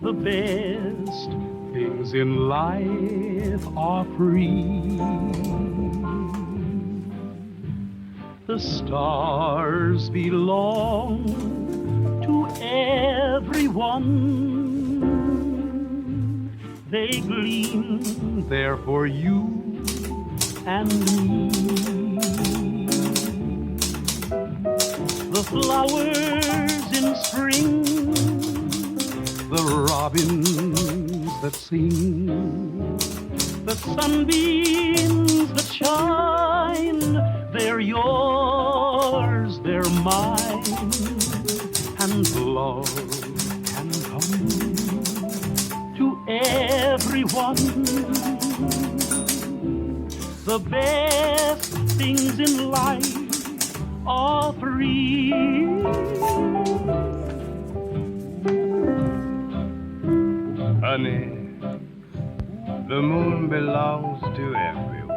The best things in life are free. The stars belong to everyone. They gleam there for you and me. The flowers in spring, the robins that sing, the sunbeams that shine, they're yours, they're mine, and love can come to everyone. The best things in life are free. Honey, the moon belongs to everyone.